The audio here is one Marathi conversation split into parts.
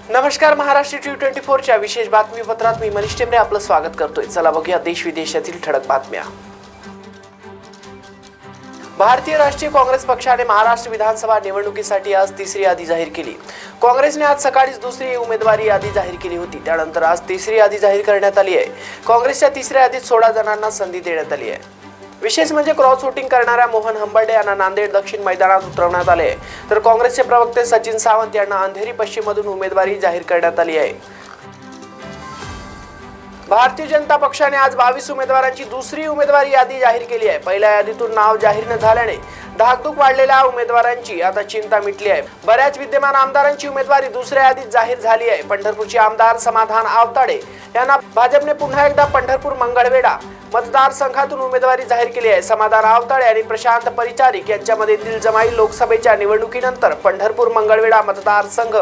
नमस्कार, महाराष्ट्र T24 च्या विशेष बातमीपत्रात मी मनीष टेंबरे आपलं स्वागत करतोय। चला बघूया देश विदेशातील ठळक बातम्या। भारतीय राष्ट्रीय काँग्रेस पक्षाने महाराष्ट्र विधानसभा निवडणुकीसाठी आज तिसरी यादी जाहीर केली। काँग्रेसने आज सकाळीच दुसरी उमेदवारी यादी जाहीर केली होती। त्यानंतर आज तिसरी यादी जाहीर करण्यात आली आहे। काँग्रेसच्या तिसऱ्या यादीत 16 जणांना संधी देण्यात आली आहे। विशेष म्हणजे क्रॉस वोटिंग करणाऱ्या मोहन हंबर्डे यांना नांदेड दक्षिण मैदानात उतरवण्यात आले, तर काँग्रेसचे प्रवक्ते सचिन सावंत यांना अंधेरी पश्चिम मधून उमेदवारी जाहीर करण्यात आली आहे। भारतीय जनता पक्षाने आज 22 उमेदवारांची दुसरी उमेदवारी यादी जाहीर केली आहे। पहिल्या यादीतून नाव जाहीर न झाल्याने धाकधूक वाढलेल्या उमेदवारांची आता चिंता मिटली आहे। बऱ्याच विद्यमान आमदारांची उमेदवारी दुसऱ्या यादीत जाहीर झाली आहे। पंढरपूरचे आमदार समाधान आवताडे यांना भाजपने पुन्हा एकदा पंढरपूर मंगळवेढा मतदारसंघातून उमेदवारी जाहीर केली आहे। समाधान आवताडे आणि प्रशांत परिचारिक यांच्यामध्ये दिलजमाई लोकसभेच्या निवडणुकीनंतर पंढरपूर मंगळवेढा मतदारसंघ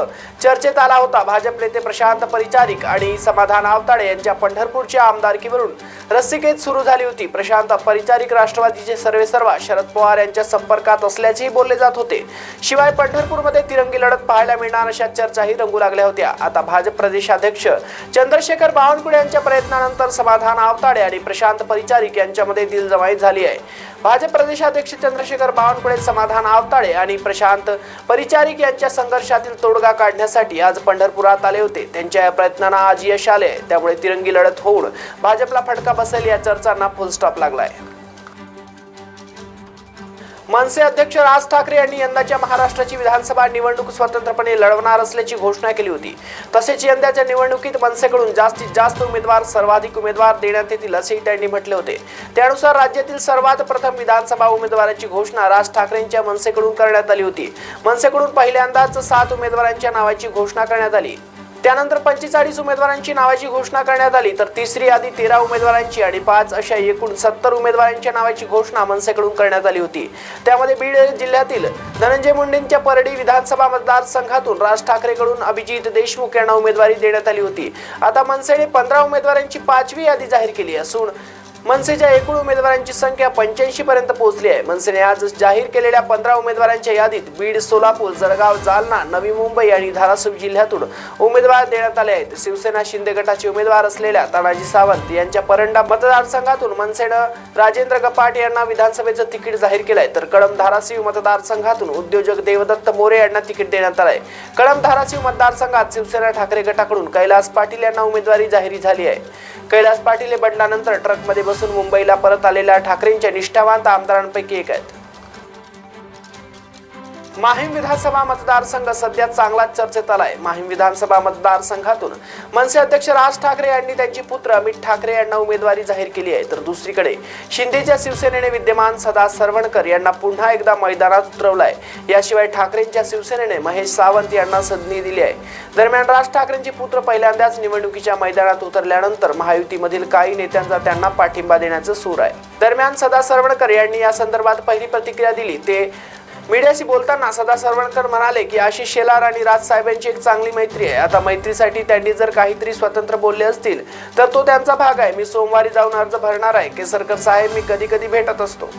चर्चेत आला होता। भाजप नेते प्रशांत परिचारिक आणि समाधान आवताडे यांच्या पंढरपूरच्या आमदारकीवरून रस्सीखेच सुरू झाली होती। प्रशांत परिचारिक राष्ट्रवादीचे सर्वेसर्वा शरद पवार यांच्या संपर्कात असल्याचेही बोलले जात होते। शिवाय पंढरपूरमध्ये तिरंगी लढत पाहायला मिळणार अशा चर्चाही रंगू लागल्या होत्या। आता भाजप प्रदेशाध्यक्ष चंद्रशेखर बावनकुळे यांच्या प्रयत्नानंतर समाधान आवताडे आणि प्रशांत परिचारिक यांच्यामध्ये दिलजमाई झाली आहे। भाजप प्रदेशाध्यक्ष चंद्रशेखर बावनकुळे, समाधान आवताडे आणि प्रशांत परिचारिक यांच्या संघर्षातील तोडगा काढण्यासाठी आज पंढरपुरात आले होते। त्यांच्या या प्रयत्नांना आज यश आले, त्यामुळे तिरंगी लढत होऊन भाजपला फटका बसेल या चर्चांना फुल स्टॉप लागलाय। मनसे अध्यक्ष राज ठाकरे यांनी यंदाच्या महाराष्ट्राची विधानसभा निवडणूक स्वतंत्रपणे लढवणार असल्याची घोषणा केली होती। तसेच यंदाच्या निवडणुकीत मनसेकडून जास्तीत जास्त उमेदवार, सर्वाधिक उमेदवार देण्यात येतील असेही त्यांनी म्हटले होते। त्यानुसार राज्यातील सर्वात प्रथम विधानसभा उमेदवाराची घोषणा राज ठाकरेंच्या मनसेकडून करण्यात आली होती। मनसेकडून पहिल्यांदाच 7 उमेदवारांच्या नावाची घोषणा करण्यात आली। त्यानंतर 45 उमेदवारांची नावाची घोषणा करण्यात आली, तर तिसरी यादी 13 उमेदवारांची आणि 5 अशा एकूण 70 उमेदवारांच्या नावाची घोषणा मनसेकडून करण्यात आली होती। त्यामध्ये बीड जिल्ह्यातील धनंजय मुंडेंच्या परडी विधानसभा मतदारसंघातून राज ठाकरेंकडून अभिजित देशमुख यांना उमेदवारी देण्यात आली होती। आता मनसेने 15 उमेदवारांची 5वी यादी जाहीर केली असून मनसेच्या एकूण उमेदवारांची संख्या 85 पर्यंत पोहोचली आहे। मनसेने आज जाहीर केलेल्या 15 उमेदवारांच्या यादीत बीड, सोलापूर, जळगाव, जालना, नवी मुंबई आणि धाराशिव जिल्ह्यातून उमेदवार देण्यात आले आहेत। शिवसेना शिंदे गटाचे उमेदवार असलेल्या तानाजी सावंत यांच्या परंडा मतदारसंघातून मनसेनं राजेंद्र गपाट यांना विधानसभेचं तिकीट जाहीर केलंय, तर कळंब धाराशिव मतदारसंघातून उद्योजक देवदत्त मोरे यांना तिकीट देण्यात आलंय। कळंब धाराशिव मतदारसंघात शिवसेना ठाकरे गटाकडून कैलास पाटील यांना उमेदवारी जाहीर झाली आहे। कैलास पाटील हे बदलानंतर ट्रकमध्ये बसून मुंबईला परत आलेल्या ठाकरेंच्या निष्ठावंत आमदारांपैकी एक आहेत। माहीम विधानसभा मतदारसंघ सध्या चांगलाच चर्चेत आलाय। माहीम विधानसभा मतदारसंघातून मनसे अध्यक्ष राज ठाकरे यांनी त्यांची पुत्र अमित ठाकरे यांना उमेदवारी जाहीर केली आहे, तर दुसरीकडे शिंदेच्या शिवसेनेने विद्यमान सदा सरवणकर यांना पुन्हा एकदा मैदानात उतरवलाय। याशिवाय ठाकरेंच्या शिवसेनेने महेश सावंत यांना संधी दिली आहे। दरम्यान राज ठाकरेंचे पुत्र पहिल्यांदाच निवडणुकीच्या मैदानात उतरल्यानंतर महायुतीमधील काही नेत्यांचा त्यांना पाठिंबा देण्याचं सूर आहे। दरम्यान सदा सरवणकर यांनी या संदर्भात पहिली प्रतिक्रिया दिली। ते मीडियाशी बोलताना सदा सरवणकर म्हणाले की आशिष शेलार आणि राज साहेबांची एक चांगली मैत्री आहे। आता मैत्रीसाठी त्यांनी जर काहीतरी स्वतंत्र बोलले असतील तर तो त्यांचा भाग आहे। मी सोमवारी जाऊन अर्ज भरणार आहे। केसरकर साहेब मी कधी कधी भेटत असतो।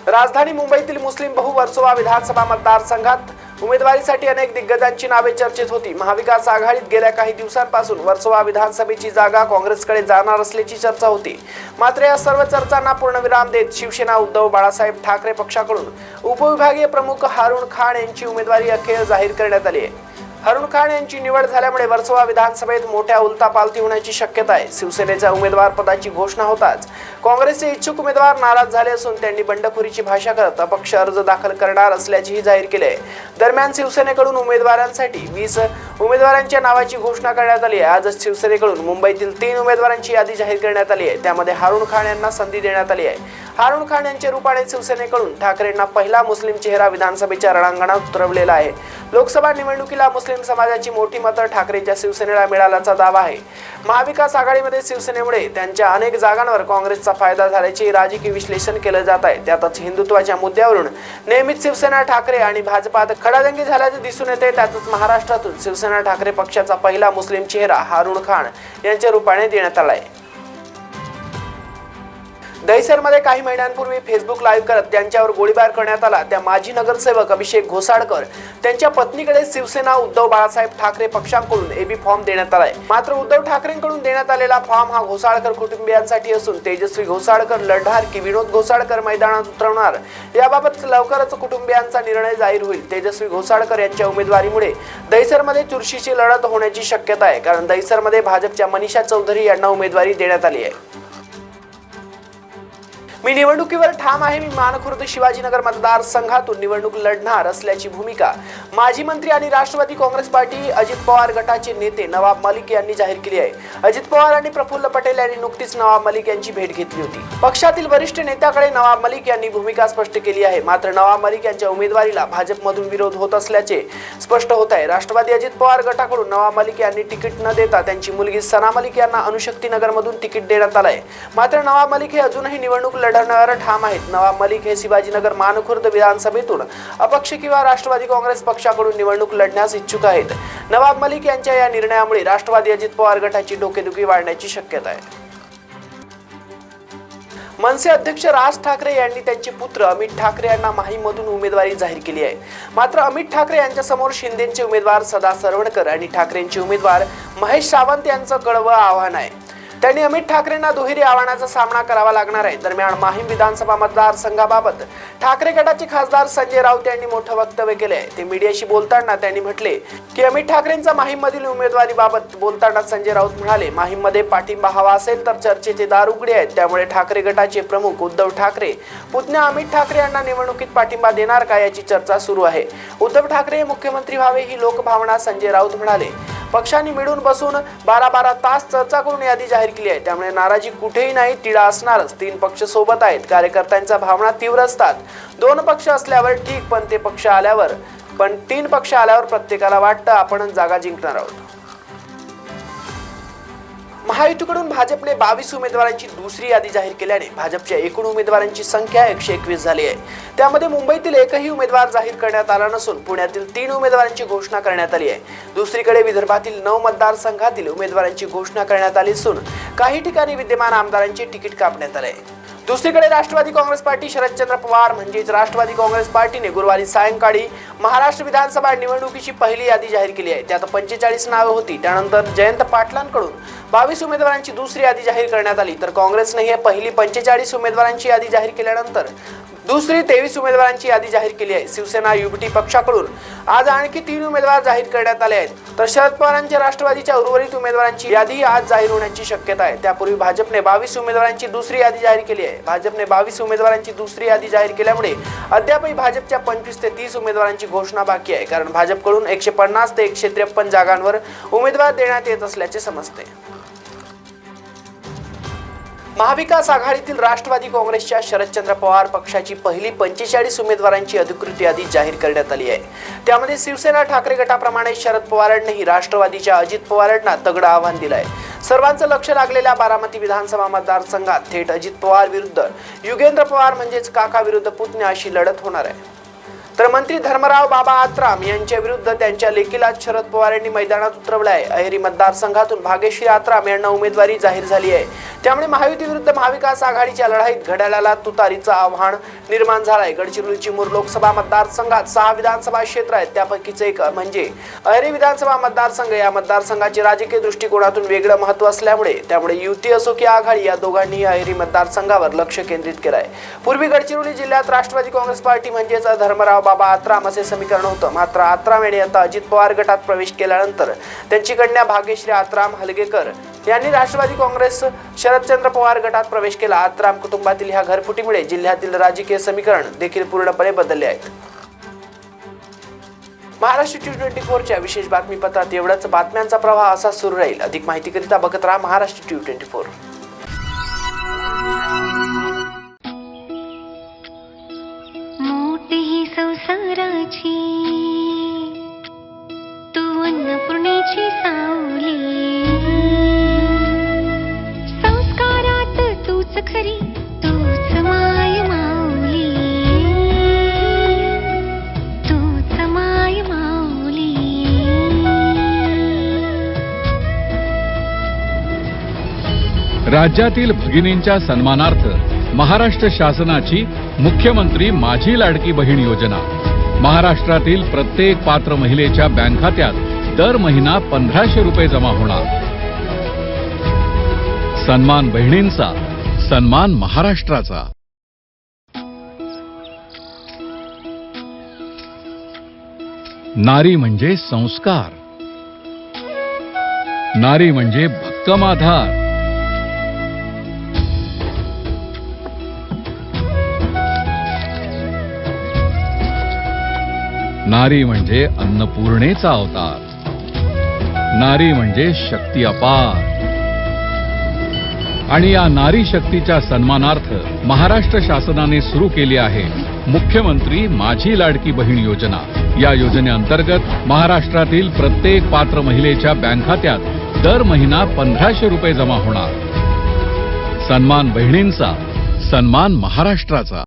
राजधानी मुंबईतील मुस्लिम बहु वर्सोवा विधानसभा मतदारसंघात उमेदवारीसाठी अनेक दिग्गजांची नावे चर्चेत होती। महाविकास आघाडीत गेल्या काही दिवसांपासून वर्सोवा विधानसभेची जागा काँग्रेसकडे जाणार असल्याची चर्चा होती। मात्र या सर्व चर्चांना पूर्णविराम देत शिवसेना उद्धव बाळासाहेब ठाकरे पक्षाकडून उपविभागीय प्रमुख हारुण खान यांची उमेदवारी अखेर जाहीर करण्यात आली आहे। हारुण खान यांची निवड झाल्यामुळे वर्सोवा विधानसभेत मोठ्या उलथापालथी होण्याची शक्यता आहे। शिवसेनेच्या उमेदवार पदाची घोषणा होताच काँग्रेसचे इच्छुक उमेदवार नाराज झाले असून त्यांनी बंडखोरीची भाषा करत अपक्ष अर्ज दाखल करणार असल्याचेही जाहीर केले आहे। दरम्यान शिवसेनेकडून उमेदवारांसाठी 20 उमेदवारांच्या नावाची घोषणा करण्यात आली आहे। आजच शिवसेनेकडून मुंबईतील 3 उमेदवारांची यादी जाहीर करण्यात आली आहे। त्यामध्ये हारुण खान यांना संधी देण्यात आली आहे। हारुण खान यांच्या रूपाने शिवसेनेकडून ठाकरेंना पहिला मुस्लिम चेहरा विधानसभेच्या रणांगणात उतरवलेला आहे। लोकसभा निवडणुकीला मुस्लिम समाजाची मोठी मतं ठाकरेंच्या शिवसेनेला मिळाल्याचा दावा आहे। महाविकास आघाडीमध्ये शिवसेनेमुळे त्यांच्या अनेक जागांवर काँग्रेसचा फायदा झाल्याचे राजकीय विश्लेषण केले जात आहे। त्यातच हिंदुत्वाच्या मुद्द्यावरून नेहमीच शिवसेना ठाकरे आणि भाजपात खडाजंगी झाल्याचे दिसून येते। त्यातच महाराष्ट्रातून शिवसेना ठाकरे पक्षाचा पहिला मुस्लिम चेहरा हारुण खान यांच्या रूपाने देण्यात आला आहे। दहिसरमध्ये काही महिन्यांपूर्वी फेसबुक लाईव्ह करत त्यांच्यावर गोळीबार करण्यात आला त्या माजी नगरसेवक अभिषेक घोसाळकर त्यांच्या पत्नीकडे शिवसेना उद्धव बाळासाहेब ठाकरे पक्षांकडून एबी फॉर्म देण्यात आलाय। मात्र उद्धव ठाकरेंकडून देण्यात आलेला फॉर्म हा घोसाळकर कुटुंबियांसाठी असून तेजस्वी घोसाळकर लढणार की विनोद घोसाळकर मैदानात उतरवणार याबाबत लवकरच कुटुंबियांचा निर्णय जाहीर होईल। तेजस्वी घोसाळकर यांच्या उमेदवारीमुळे दहिसरमध्ये चुरशीची लढत होण्याची शक्यता आहे, कारण दहिसरमध्ये भाजपच्या मनीषा चौधरी यांना उमेदवारी देण्यात आली आहे। मी निवडणुकीवर ठाम आहे। मी मानखुर्द शिवाजीनगर मतदारसंघातून निवडणूक लढणार असल्याची भूमिका माजी मंत्री आणि राष्ट्रवादी काँग्रेस पार्टी अजित पवार गटाचे नेते नवाब मलिक यांनी जाहीर केली आहे। अजित पवार आणि प्रफुल्ल पटेल यांनी नुकतीच नवाब मलिक यांची भेट घेतली होती। पक्षातील वरिष्ठ नेत्याकडे नवाब मलिक यांनी भूमिका स्पष्ट केली आहे। मात्र नवाब मलिक यांच्या उमेदवारीला भाजपमधून विरोध होत असल्याचे स्पष्ट होत आहे। राष्ट्रवादी अजित पवार गटाकडून नवाब मलिक यांनी तिकीट न देता त्यांची मुलगी सना मलिक यांना अणुशक्ती नगरमधून तिकीट देण्यात आले आहे। मात्र नवाब मलिक हे अजूनही निवडणूक लढवणार ठाम आहेत। नवाब मलिक हे शिवाजीनगर मानखुर्द विधानसभेतून अपक्ष किंवा राष्ट्रवादी काँग्रेस पक्षाकडून निवडणूक लढण्यास इच्छुक आहेत। नवाब मलिक यांच्या या निर्णयामुळे राष्ट्रवादी अजित पवार गटाची डोकेदुखी वाढण्याची शक्यता आहे। मनसे अध्यक्ष राज ठाकरे यांनी त्यांचे पुत्र अमित ठाकरे यांना माहीमधून उमेदवारी जाहीर केली आहे। मात्र अमित ठाकरे यांच्या समोर शिंदेचे उमेदवार सदा सरवणकर आणि ठाकरेंचे उमेदवार महेश सावंत यांचं कडवं आव्हान आहे। त्यांनी अमित ठाकरेंना दुहेरी आव्हानाचा सामना करावा लागणार आहे। दरम्यान माहीम विधानसभा मतदारसंघाबाबत ठाकरे गटाचे खासदार संजय राऊत यांनी मोठं वक्तव्य केले आहे। ते मीडियाशी बोलताना त्यांनी म्हटले की अमित ठाकरेंचा माहीममधील उमेदवारीबाबत बोलताना संजय राऊत म्हणाले, माहीममध्ये पाठिंबा हवा असेल तर चर्चेचे दार उघडे आहेत। त्यामुळे ठाकरे गटाचे प्रमुख उद्धव ठाकरे पुतण्या अमित ठाकरे यांना निवडणुकीत पाठिंबा देणार का याची चर्चा सुरू आहे। उद्धव ठाकरे मुख्यमंत्री व्हावे ही लोकभावना संजय राऊत म्हणाले। पक्षांनी मिळून बसून 12 तास चर्चा करून यादी जाहीर केली आहे। त्यामुळे नाराजी कुठेही नाही, तिढा असणारच। 3 पक्ष सोबत आहेत। कार्यकर्त्यांच्या भावना तीव्र असतात। 2 पक्ष असल्यावर ठीक, पण 3 पक्ष आल्यावर प्रत्येकाला वाटतं आपण जागा जिंकणार आहोत। महायुतीकडून भाजपने 22 उमेदवारांची दुसरी यादी जाहीर केल्याने भाजपच्या एकूण उमेदवारांची संख्या 121 झाली आहे। त्यामध्ये मुंबईतील एकही उमेदवार जाहीर करण्यात आला नसून पुण्यातील 3 उमेदवारांची घोषणा करण्यात आली आहे। दुसरीकडे विदर्भातील 9 मतदारसंघातील उमेदवारांची घोषणा करण्यात आली असून काही ठिकाणी विद्यमान आमदारांचे तिकीट कापण्यात आले आहे। दुसरीकडे राष्ट्रवादी काँग्रेस पार्टी शरदचंद्र पवार म्हणजेच राष्ट्रवादी काँग्रेस पार्टीने गुरुवारी सायंकाळी महाराष्ट्र विधानसभा निवडणुकीची पहिली यादी जाहीर केली आहे। त्यात 45 नावे होती। त्यानंतर जयंत पाटलांकडून 22 उमेदवारांची दुसरी यादी जाहीर करण्यात आली, तर काँग्रेसने ही पहिली 45 उमेदवारांची यादी जाहीर केल्यानंतर दुसरी 23 उमेदवारांची यादी जाहीर केली आहे। शिवसेना युबटी पक्षाकडून आज आणखी 3 उमेदवार जाहीर करण्यात आले आहेत, तर शरद पवारांच्या राष्ट्रवादीच्या उर्वरित उमेदवारांची यादी आज जाहीर होण्याची शक्यता आहे। त्यापूर्वी भाजपने 22 उमेदवारांची दुसरी यादी जाहीर केली आहे। भाजपने 22 उमेदवारांची दुसरी यादी जाहीर केल्यामुळे अद्यापही भाजपच्या 25 ते 30 उमेदवारांची घोषणा बाकी आहे, कारण भाजपकडून 150 ते 153 जागांवर उमेदवार देण्यात येत असल्याचे समजते। महाविकास आघाडीतील राष्ट्रवादी काँग्रेसच्या शरदचंद्र पवार पक्षाची पहिली 45 उमेदवारांची अधिकृत यादी जाहीर करण्यात आली आहे। त्यामध्ये शिवसेना ठाकरे गटाप्रमाणे शरद पवारांनीही राष्ट्रवादीच्या अजित पवारांना तगडं आव्हान दिलं आहे। सर्वांचं लक्ष लागलेल्या बारामती विधानसभा मतदारसंघात थेट अजित पवार विरुद्ध युगेंद्र पवार म्हणजेच काका विरुद्ध पुतण्या अशी लढत होणार आहे। तर मंत्री धर्मराव बाबा आत्राम यांच्या विरुद्ध त्यांच्या लेकीला शरद पवार यांनी मैदानात उतरवलं आहे। अहेरी मतदारसंघातून भाग्यश्री आत्राम यांना उमेदवारी जाहीर झाली आहे। त्यामुळे महायुती विरुद्ध महाविकास आघाडीच्या लढाईत घड्याळाला तुतारीचं आव्हान निर्माण झालं आहे। गडचिरोली चिमूर लोकसभा मतदारसंघात 6 विधानसभा क्षेत्र आहेत, त्यापैकीच एक म्हणजे अहेरी विधानसभा मतदारसंघ। या मतदारसंघाचे राजकीय दृष्टिकोनातून वेगळं महत्त्व असल्यामुळे त्यामुळे युती असो की आघाडी या दोघांनीही अहेरी मतदारसंघावर लक्ष केंद्रित केलं आहे। पूर्वी गडचिरोली जिल्ह्यात राष्ट्रवादी काँग्रेस पार्टी म्हणजेच धर्मराव बाबा आत्राम असे समीकरण होतं। मात्र आत्राम यांनी आता अजित पवार गटात प्रवेश केल्यानंतर त्यांची कन्या भाग्यश्री आत्राम हलगेकर यांनी राष्ट्रवादी काँग्रेस शरदचंद्र पवार गटात प्रवेश केला। आत्राम कुटुंबातील ह्या घरफुटीमुळे जिल्ह्यातील राजकीय समीकरण देखील पूर्णपणे बदलले आहेत। महाराष्ट्र T24च्या विशेष बातमीपत्रात एवढाच। बातम्यांचा प्रवाह असा सुरू राहील। अधिक माहितीकरिता बघत राहा महाराष्ट्र T24। संसाराची तू अन्नपूर्णेची सावली, संस्कारात तूच खरी, तूच माय माऊली, तूच माय माऊली। राज्यातील भगिनींच्या सन्मानार्थ महाराष्ट्र शासनाची मुख्यमंत्री माझी लाडकी बहीण योजना. महाराष्ट्रातील प्रत्येक पात्र महिलेच्या बँक खात्यात दर महिना 1500 रुपये जमा होणार. सन्मान बहिणींचा, सन्मान महाराष्ट्राचा. नारी म्हणजे संस्कार. नारी म्हणजे भक्कम आधार. नारी म्हणजे अन्नपूर्णेचा अवतार. नारी म्हणजे शक्ती अपार. आणि या नारी शक्तीच्या सन्मानार्थ महाराष्ट्र शासनाने सुरू केली आहे मुख्यमंत्री माझी लाडकी बहीण योजना. या योजनेअंतर्गत महाराष्ट्रातील प्रत्येक पात्र महिलेच्या बँक खात्यात दर महिना 1500 रुपये जमा होणार. सन्मान बहिणींचा, सन्मान महाराष्ट्राचा.